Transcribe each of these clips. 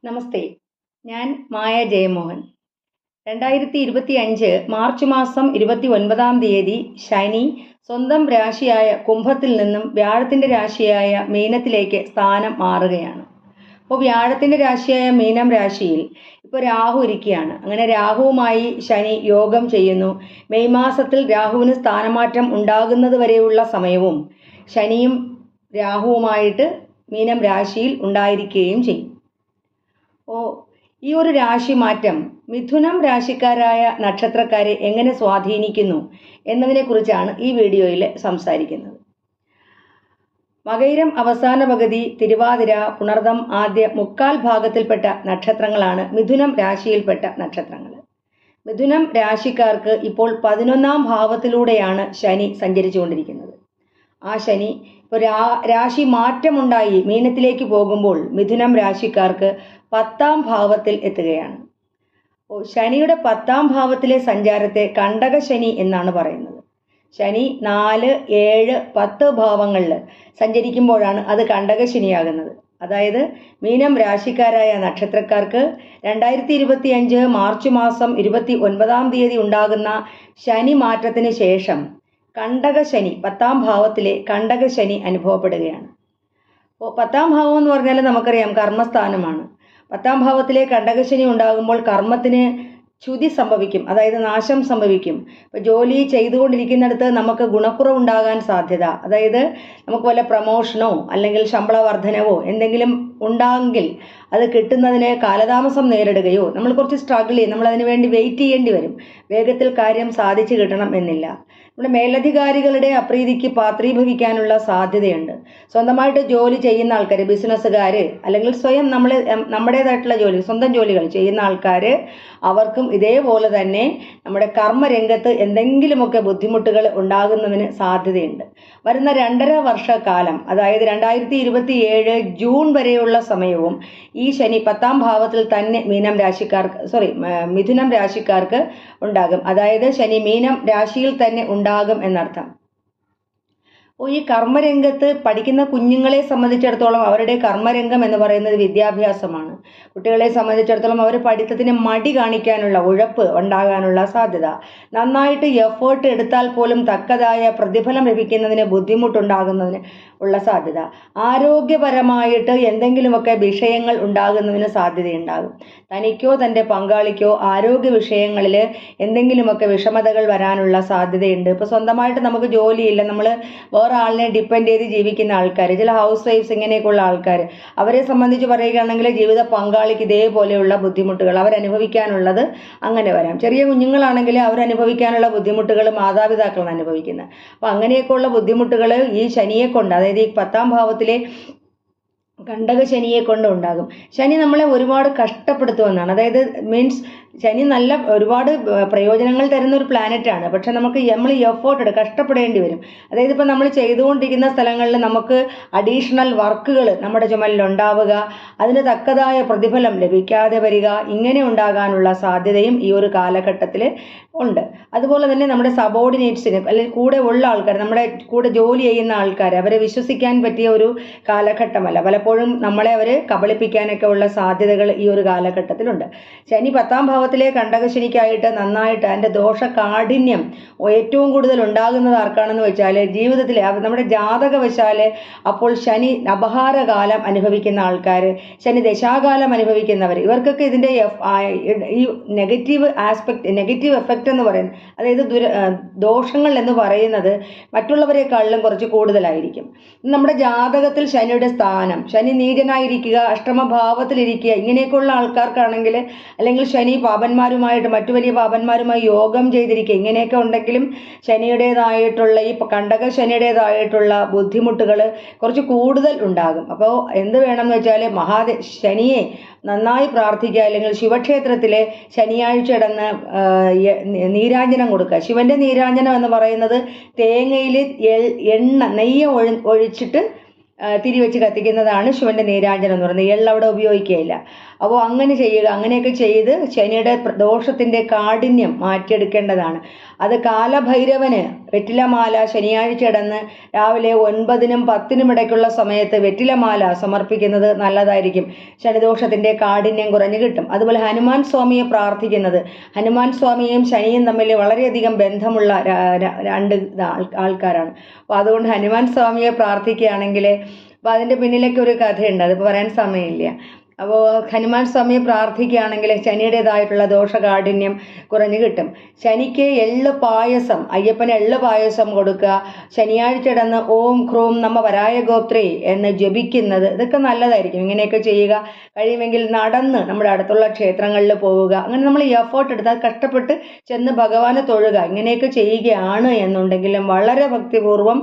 നമസ്തേ, ഞാൻ മായ ജയമോഹൻ. 2025 മാർച്ച് മാസം 29 ശനി സ്വന്തം രാശിയായ കുംഭത്തിൽ നിന്നും വ്യാഴത്തിൻ്റെ രാശിയായ മീനത്തിലേക്ക് സ്ഥാനം മാറുകയാണ്. അപ്പോൾ വ്യാഴത്തിൻ്റെ രാശിയായ മീനം രാശിയിൽ ഇപ്പോൾ രാഹു ഇരിക്കുകയാണ്. അങ്ങനെ രാഹുവുമായി ശനി യോഗം ചെയ്യുന്നു. മെയ് മാസത്തിൽ രാഹുവിന് സ്ഥാനമാറ്റം ഉണ്ടാകുന്നത് വരെയുള്ള സമയവും ശനിയും രാഹുവുമായിട്ട് മീനം രാശിയിൽ ഉണ്ടായിരിക്കുകയും ചെയ്യും. ഈ ഒരു രാശി മാറ്റം മിഥുനം രാശിക്കാരായ നക്ഷത്രക്കാരെ എങ്ങനെ സ്വാധീനിക്കുന്നു എന്നതിനെക്കുറിച്ചാണ് ഈ വീഡിയോയിൽ സംസാരിക്കുന്നത്. മകയിരം അവസാന പകുതി, തിരുവാതിര, പുണർദം ആദ്യ മുക്കാൽ ഭാഗത്തിൽപ്പെട്ട നക്ഷത്രങ്ങളാണ് മിഥുനം രാശിയിൽപ്പെട്ട നക്ഷത്രങ്ങൾ. മിഥുനം രാശിക്കാർക്ക് ഇപ്പോൾ 11ാം ഭാവത്തിലൂടെയാണ് ശനി സഞ്ചരിച്ചുകൊണ്ടിരിക്കുന്നത്. ആ ശനി ഇപ്പോൾ രാശി മാറ്റമുണ്ടായി മീനത്തിലേക്ക് പോകുമ്പോൾ മിഥുനം രാശിക്കാർക്ക് 10ാം ഭാവത്തിൽ എത്തുകയാണ്. ശനിയുടെ 10ാം ഭാവത്തിലെ സഞ്ചാരത്തെ കണ്ടക ശനി എന്നാണ് പറയുന്നത്. ശനി 4, 7, 10 ഭാവങ്ങളിൽ സഞ്ചരിക്കുമ്പോഴാണ് അത് കണ്ടക ശനിയാകുന്നത്. അതായത് മീനം രാശിക്കാരായ നക്ഷത്രക്കാർക്ക് 2025 മാർച്ച് മാസം 29 ഉണ്ടാകുന്ന ശനി മാറ്റത്തിന് ശേഷം കണ്ടക ശനി 10ാം ഭാവത്തിലെ കണ്ടക ശനി അനുഭവപ്പെടുകയാണ്. അപ്പോൾ 10ാം ഭാവം എന്ന് പറഞ്ഞാൽ നമുക്കറിയാം കർമ്മസ്ഥാനമാണ്. 10ാം ഭാവത്തിലെ കണ്ടകശനി ഉണ്ടാകുമ്പോൾ കർമ്മത്തിന് ച്യുതി സംഭവിക്കും, അതായത് നാശം സംഭവിക്കും. ഇപ്പോൾ ജോലി ചെയ്തുകൊണ്ടിരിക്കുന്നിടത്ത് നമുക്ക് ഗുണക്കുറവുണ്ടാകാൻ സാധ്യത, അതായത് നമുക്ക് വല്ല പ്രമോഷനോ അല്ലെങ്കിൽ ശമ്പള വർധനവോ എന്തെങ്കിലും ഉണ്ടാകുമെങ്കിൽ അത് കിട്ടുന്നതിന് കാലതാമസം നേരിടുകയോ നമ്മൾ കുറച്ച് സ്ട്രഗിൾ ചെയ്യും, നമ്മൾ അതിനു വേണ്ടി വെയിറ്റ് ചെയ്യേണ്ടി വരും. വേഗത്തിൽ കാര്യം സാധിച്ചു കിട്ടണം എന്നില്ല. നമ്മുടെ മേലധികാരികളുടെ അപ്രീതിക്ക് പാത്രീഭവിക്കാനുള്ള സാധ്യതയുണ്ട്. സ്വന്തമായിട്ട് ജോലി ചെയ്യുന്ന ആൾക്കാർ, ബിസിനസ്സുകാർ, അല്ലെങ്കിൽ സ്വയം നമ്മുടേതായിട്ടുള്ള ജോലി, സ്വന്തം ജോലികൾ ചെയ്യുന്ന ആൾക്കാർ, അവർക്കും ഇതേപോലെ തന്നെ നമ്മുടെ കർമ്മരംഗത്ത് എന്തെങ്കിലുമൊക്കെ ബുദ്ധിമുട്ടുകൾ ഉണ്ടാകുന്നതിന് സാധ്യതയുണ്ട്. വരുന്ന 2.5 വർഷക്കാലം, അതായത് 2027 ജൂൺ വരെയുള്ള സമയവും ഈ ശനി 10ാം ഭാവത്തിൽ തന്നെ മിഥുനം രാശിക്കാർക്ക് ഉണ്ടാകും. അതായത് ശനി മീനം രാശിയിൽ തന്നെ ഉണ്ടാകും എന്നർത്ഥം. ഈ കർമ്മരംഗത്ത് പഠിക്കുന്ന കുഞ്ഞുങ്ങളെ സംബന്ധിച്ചിടത്തോളം അവരുടെ കർമ്മരംഗം എന്ന് പറയുന്നത് വിദ്യാഭ്യാസമാണ്. കുട്ടികളെ സംബന്ധിച്ചിടത്തോളം അവർ പഠിത്തത്തിന് മടി കാണിക്കാനുള്ള, ഉഴപ്പ് ഉണ്ടാകാനുള്ള സാധ്യത, നന്നായിട്ട് എഫേർട്ട് എടുത്താൽ പോലും തക്കതായ പ്രതിഫലം ലഭിക്കുന്നതിന് ബുദ്ധിമുട്ടുണ്ടാകുന്നതിന് ഉള്ള സാധ്യത, ആരോഗ്യപരമായിട്ട് എന്തെങ്കിലുമൊക്കെ വിഷയങ്ങൾ ഉണ്ടാകുന്നതിന് സാധ്യതയുണ്ടാകും. തനിക്കോ തൻ്റെ പങ്കാളിക്കോ ആരോഗ്യ വിഷയങ്ങളിൽ എന്തെങ്കിലുമൊക്കെ വിഷമതകൾ വരാനുള്ള സാധ്യതയുണ്ട്. ഇപ്പോൾ സ്വന്തമായിട്ട് നമുക്ക് ജോലിയില്ല, നമ്മൾ വേറെ ആളിനെ ഡിപ്പെൻഡ് ചെയ്ത് ജീവിക്കുന്ന ആൾക്കാർ, ചില ഹൗസ് വൈഫ്സ്, ഇങ്ങനെയൊക്കെയുള്ള ആൾക്കാർ, അവരെ സംബന്ധിച്ച് പറയുകയാണെങ്കിൽ ജീവിത പങ്കാളിക്ക് ഇതേപോലെയുള്ള ബുദ്ധിമുട്ടുകൾ അവരനുഭവിക്കാനുള്ളത് അങ്ങനെ വരാം. ചെറിയ കുഞ്ഞുങ്ങളാണെങ്കിൽ അവരനുഭവിക്കാനുള്ള ബുദ്ധിമുട്ടുകൾ മാതാപിതാക്കളാണ് അനുഭവിക്കുന്നത്. അപ്പോൾ അങ്ങനെയൊക്കെയുള്ള ബുദ്ധിമുട്ടുകൾ ഈ ശനിയെ കൊണ്ട്, അതായത് ഈ 10ാം ഭാവത്തിലെ കണ്ടക ശനിയെ കൊണ്ട് ഉണ്ടാകും. ശനി നമ്മളെ ഒരുപാട് കഷ്ടപ്പെടുത്തുമെന്നാണ്. അതായത് മീൻസ് ശനി ഒരുപാട് പ്രയോജനങ്ങൾ തരുന്ന ഒരു പ്ലാനറ്റാണ്. പക്ഷെ നമ്മൾ എഫേർട്ട് കഷ്ടപ്പെടേണ്ടി വരും. അതായത് ഇപ്പോൾ നമ്മൾ ചെയ്തുകൊണ്ടിരിക്കുന്ന സ്ഥലങ്ങളിൽ നമുക്ക് അഡീഷണൽ വർക്കുകൾ നമ്മുടെ ചുമലിൽ ഉണ്ടാവുക, അതിന് തക്കതായ പ്രതിഫലം ലഭിക്കാതെ വരിക, ഇങ്ങനെ ഉണ്ടാകാനുള്ള സാധ്യതയും ഈ ഒരു കാലഘട്ടത്തിൽ ഉണ്ട്. അതുപോലെ തന്നെ നമ്മുടെ സബോർഡിനേറ്റ്സിന്, അല്ലെങ്കിൽ കൂടെ ഉള്ള ആൾക്കാർ, നമ്മുടെ കൂടെ ജോലി ചെയ്യുന്ന ആൾക്കാർ, അവരെ വിശ്വസിക്കാൻ പറ്റിയ ഒരു കാലഘട്ടമല്ല. പലപ്പോഴും നമ്മളെ അവർ കബളിപ്പിക്കാനൊക്കെ ഉള്ള സാധ്യതകൾ ഈ ഒരു കാലഘട്ടത്തിലുണ്ട്. ശനി 10ാം ഭാവത്തിലെ കണ്ടകശനിക്കായിട്ട് നന്നായിട്ട് അതിൻ്റെ ദോഷകാഠിന്യം ഏറ്റവും കൂടുതൽ ഉണ്ടാകുന്നത് ആർക്കാണെന്ന് വെച്ചാൽ ജീവിതത്തിൽ നമ്മുടെ ജാതകവശാൽ അപ്പോൾ ശനി അപഹാരകാലം അനുഭവിക്കുന്ന ആൾക്കാർ, ശനി ദശാകാലം അനുഭവിക്കുന്നവർ, ഇവർക്കൊക്കെ ഇതിൻ്റെ ഈ നെഗറ്റീവ് എഫക്റ്റ് എന്ന് പറയുന്നത്, അതായത് ദോഷങ്ങൾ എന്ന് പറയുന്നത് മറ്റുള്ളവരെക്കാളിലും കുറച്ച് കൂടുതലായിരിക്കും. നമ്മുടെ ജാതകത്തിൽ ശനിയുടെ സ്ഥാനം, ശനി നീചനായിരിക്കുക, അഷ്ടമഭാവത്തിലിരിക്കുക, ഇങ്ങനെയൊക്കെയുള്ള ആൾക്കാർക്കാണെങ്കിൽ, അല്ലെങ്കിൽ ശനി പാപന്മാരുമായിട്ട്, മറ്റു വലിയ പാപന്മാരുമായി യോഗം ചെയ്തിരിക്കുക, ഇങ്ങനെയൊക്കെ ഉണ്ടെങ്കിലും ശനിയുടേതായിട്ടുള്ള ഈ കണ്ടക ശനിയുടേതായിട്ടുള്ള ബുദ്ധിമുട്ടുകൾ കുറച്ച് കൂടുതൽ ഉണ്ടാകും. അപ്പോൾ എന്ത് വേണമെന്ന് വെച്ചാൽ ശനിയെ നന്നായി പ്രാർത്ഥിക്കുക, അല്ലെങ്കിൽ ശിവക്ഷേത്രത്തിൽ ശനിയാഴ്ച ഇടന്ന് നീരാഞ്ജനം കൊടുക്കുക. ശിവന്റെ നീരാഞ്ജനം എന്ന് പറയുന്നത് തേങ്ങയിൽ നെയ്യ് ഒഴിച്ചിട്ട് തിരിവെച്ച് കത്തിക്കുന്നതാണ് ശിവന്റെ നീരാഞ്ജനം എന്ന് പറയുന്നത്. എള്ളവിടെ ഉപയോഗിക്കുകയില്ല. അപ്പോൾ അങ്ങനെ ചെയ്യുക. അങ്ങനെയൊക്കെ ചെയ്ത് ശനിയുടെ ദോഷത്തിൻ്റെ കാഠിന്യം മാറ്റിയെടുക്കേണ്ടതാണ്. അത് കാലഭൈരവന് വെറ്റിലമാല ശനിയാഴ്ച ഇടന്ന് രാവിലെ 9-നും 10-നും ഇടയ്ക്കുള്ള സമയത്ത് വെറ്റിലമാല സമർപ്പിക്കുന്നത് നല്ലതായിരിക്കും. ശനിദോഷത്തിൻ്റെ കാഠിന്യം കുറഞ്ഞു കിട്ടും. അതുപോലെ ഹനുമാൻ സ്വാമിയെ പ്രാർത്ഥിക്കുന്നത്, ഹനുമാൻ സ്വാമിയും ശനിയും തമ്മിൽ വളരെയധികം ബന്ധമുള്ള രണ്ട് ആൾക്കാരാണ്. അപ്പോൾ അതുകൊണ്ട് ഹനുമാൻ സ്വാമിയെ പ്രാർത്ഥിക്കുകയാണെങ്കിൽ, അപ്പോൾ അതിൻ്റെ പിന്നിലൊക്കെ ഒരു കഥയുണ്ട്, അതിപ്പോൾ പറയാൻ സമയമില്ല. അപ്പോൾ ഹനുമാൻ സ്വാമിയെ പ്രാർത്ഥിക്കുകയാണെങ്കിൽ ശനിയുടേതായിട്ടുള്ള ദോഷകാഠിന്യം കുറഞ്ഞു കിട്ടും. ശനിക്ക് എള്ള് പായസം, അയ്യപ്പന് എള്ള് പായസം കൊടുക്കുക. ശനിയാഴ്ച ഇടന്ന് ഓം ക്രൂം നമ വരായ ഗോത്രേ എന്ന് ജപിക്കുന്നത്, ഇതൊക്കെ നല്ലതായിരിക്കും. ഇങ്ങനെയൊക്കെ ചെയ്യുക. കഴിയുമെങ്കിൽ നടന്ന് നമ്മുടെ അടുത്തുള്ള ക്ഷേത്രങ്ങളിൽ പോവുക. അങ്ങനെ നമ്മൾ ഈ എഫേർട്ട് എടുത്താൽ കഷ്ടപ്പെട്ട് ചെന്ന് ഭഗവാനെ തൊഴുക. ഇങ്ങനെയൊക്കെ ചെയ്യുകയാണ് എന്നുണ്ടെങ്കിലും വളരെ ഭക്തിപൂർവ്വം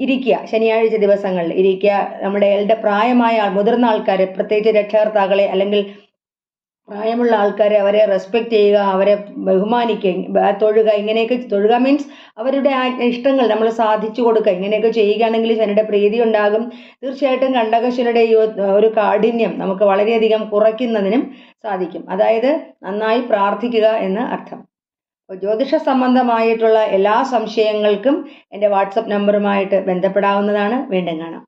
ഇരിക്കുക. ശനിയാഴ്ച ദിവസങ്ങളിൽ ഇരിക്കുക. നമ്മുടെ പ്രായമായ മുതിർന്ന ആൾക്കാരെ, പ്രത്യേകിച്ച് രക്ഷകർത്താക്കളെ അല്ലെങ്കിൽ പ്രായമുള്ള ആൾക്കാരെ, അവരെ റെസ്പെക്റ്റ് ചെയ്യുക, അവരെ ബഹുമാനിക്കുക, തൊഴുക. ഇങ്ങനെയൊക്കെ തൊഴുക മീൻസ് അവരുടെ ഇഷ്ടങ്ങൾ നമ്മൾ സാധിച്ചു കൊടുക്കുക. ഇങ്ങനെയൊക്കെ ചെയ്യുകയാണെങ്കിൽ ശനിയുടെ പ്രീതി ഉണ്ടാകും. തീർച്ചയായിട്ടും കണ്ടകശനിയുടെ ഈ ഒരു കാഠിന്യം നമുക്ക് വളരെയധികം കുറയ്ക്കുന്നതിനും സാധിക്കും. അതായത് നന്നായി പ്രാർത്ഥിക്കുക എന്ന് അർത്ഥം. ജ്യോതിഷ സംബന്ധമായിട്ടുള്ള എല്ലാ സംശയങ്ങൾക്കും എൻ്റെ വാട്സപ്പ് നമ്പറുമായിട്ട് ബന്ധപ്പെടാവുന്നതാണ്. വീണ്ടും കാണാം.